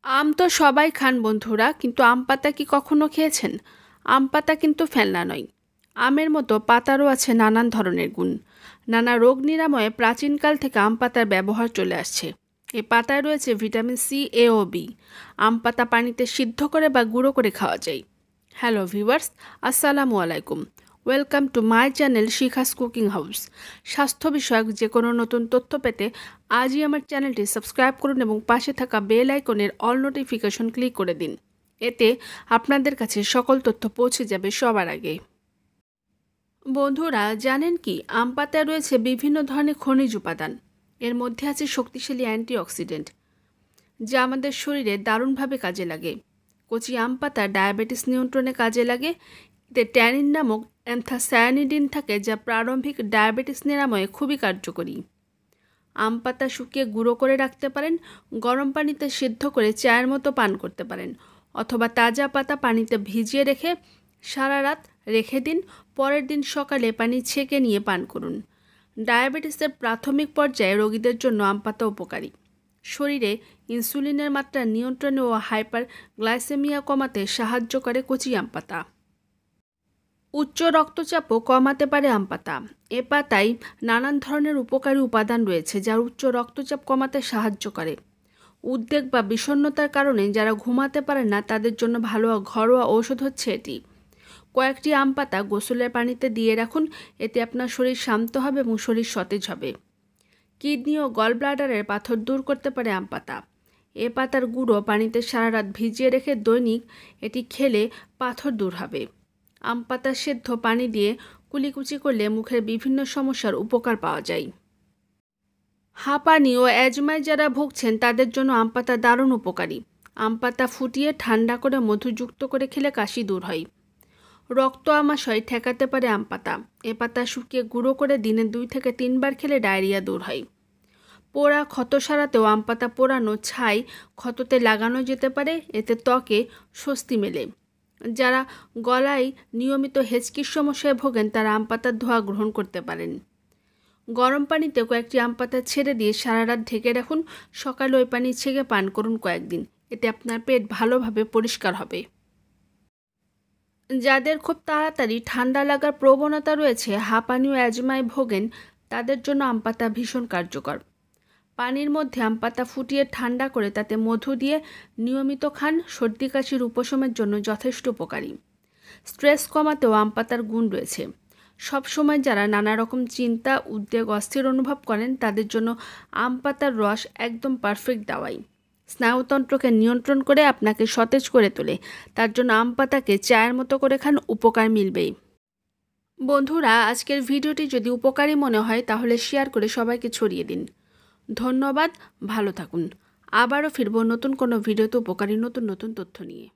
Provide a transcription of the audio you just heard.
আম তো সবাই খান বন্ধুরা, কিন্তু আম পাতা কি কখনো খেয়েছেন? আম পাতা কিন্তু ফেলনা নয়। আমের মতো পাতারও আছে নানান ধরনের গুণ। নানা রোগ নিরাময়ে প্রাচীনকাল থেকে আম পাতার ব্যবহার চলে আসছে। এই পাতায় রয়েছে ভিটামিন সি, এ ও বি। আম পাতা পানিতে সিদ্ধ করে বা গুঁড়ো করে খাওয়া যায়। হ্যালো ভিউয়ার্স, আসসালামু আলাইকুম। Welcome to my channel Shikha's cooking house. স্বাস্থ্য বিষয়ক যে কোনো নতুন তথ্য পেতে আজই আমার চ্যানেলটি সাবস্ক্রাইব করুন এবং পাশে থাকা বেল আইকনের অল নোটিফিকেশন ক্লিক করে দিন। এতে আপনাদের কাছে সকল তথ্য পৌঁছে যাবে সবার আগে। বন্ধুরা, জানেন কি আম পাতায় রয়েছে বিভিন্ন ধরনের খনিজ উপাদান। এর মধ্যে আছে শক্তিশালী অ্যান্টিঅক্সিডেন্ট, যা আমাদের শরীরে দারুণভাবে কাজে লাগে। কচি আম পাতা ডায়াবেটিস নিয়ন্ত্রণে কাজে লাগে। এতে ট্যানিন নামক অ্যান্থাসায়ানিডিন থাকে, যা প্রারম্ভিক ডায়াবেটিস নিরাময়ে খুবই কার্যকরী। আম পাতা শুকিয়ে গুঁড়ো করে রাখতে পারেন, গরম পানিতে সিদ্ধ করে চায়ের মতো পান করতে পারেন, অথবা তাজা পাতা পানিতে ভিজিয়ে রেখে সারা রাত রেখে দিন, পরের দিন সকালে পানি ছেঁকে নিয়ে পান করুন। ডায়াবেটিসের প্রাথমিক পর্যায়ে রোগীদের জন্য আম পাতা উপকারী। শরীরে ইনসুলিনের মাত্রা নিয়ন্ত্রণে ও হাইপার গ্লাইসেমিয়া কমাতে সাহায্য করে কচি আম পাতা। উচ্চ রক্তচাপও কমাতে পারে আম পাতা। এ পাতায় নানান ধরনের উপকারী উপাদান রয়েছে, যা উচ্চ রক্তচাপ কমাতে সাহায্য করে। উদ্বেগ বা বিষণ্ণতার কারণে যারা ঘুমাতে পারে না, তাদের জন্য ভালো ঘরোয়া ঔষধ হচ্ছে এটি। কয়েকটি আম পাতা গোসলের পানিতে দিয়ে রাখুন, এতে আপনার শরীর শান্ত হবে এবং শরীর সতেজ হবে। কিডনি ও গল ব্লাডারের পাথর দূর করতে পারে আম পাতা। এ পাতার গুঁড়ো পানিতে সারা রাত ভিজিয়ে রেখে দৈনিক এটি খেলে পাথর দূর হবে। আম পাতা সেদ্ধ পানি দিয়ে কুলিকুচি করলে মুখের বিভিন্ন সমস্যার উপকার পাওয়া যায়। হাঁপানি ও অ্যাজমায় যারা ভুগছেন, তাদের জন্য আম পাতা দারুণ উপকারী। আম পাতা ফুটিয়ে ঠান্ডা করে মধুযুক্ত করে খেলে কাশি দূর হয়। রক্ত আমাশয় ঠেকাতে পারে আম পাতা। এ পাতা শুকিয়ে গুঁড়ো করে দিনে 2 থেকে 3 বার খেলে ডায়রিয়া দূর হয়। পোড়া ক্ষত সারাতেও আম পাতা পোড়ানো ছাই ক্ষততে লাগানো যেতে পারে, এতে ত্বকে স্বস্তি মেলে। যারা গলায় নিয়মিত হেঁচকির সমস্যায় ভোগেন, তারা আম পাতার ধোঁয়া গ্রহণ করতে পারেন। গরম পানিতে কয়েকটি আম পাতা ছেড়ে দিয়ে সারা রাত ঢেকে রাখুন, সকালে ওই পানি ছেঁকে পান করুন কয়েকদিন। এতে আপনার পেট ভালোভাবে পরিষ্কার হবে। যাদের খুব তাড়াতাড়ি ঠান্ডা লাগার প্রবণতা রয়েছে, হাঁপানি ও অ্যাজমায় ভোগেন, তাদের জন্য আম পাতা ভীষণ কার্যকর। পানির মধ্যে আম পাতা ফুটিয়ে ঠান্ডা করে তাতে মধু দিয়ে নিয়মিত খান, সর্দি কাশির উপশমের জন্য যথেষ্ট উপকারী। স্ট্রেস কমাতেও আম পাতার গুণ রয়েছে। সবসময় যারা নানা রকম চিন্তা, উদ্বেগ, অস্থির অনুভব করেন, তাদের জন্য আম পাতার রস একদম পারফেক্ট দাওয়াই। স্নায়ুতন্ত্রকে নিয়ন্ত্রণ করে আপনাকে সতেজ করে তোলে। তার জন্য আম পাতাকে চায়ের মতো করে খান, উপকার মিলবেই। বন্ধুরা, আজকের ভিডিওটি যদি উপকারী মনে হয় তাহলে শেয়ার করে সবাইকে ছড়িয়ে দিন। ধন্যবাদ, ভালো থাকুন। আবারও ফিরব নতুন কোনো ভিডিওতে উপকারী নতুন নতুন তথ্য নিয়ে।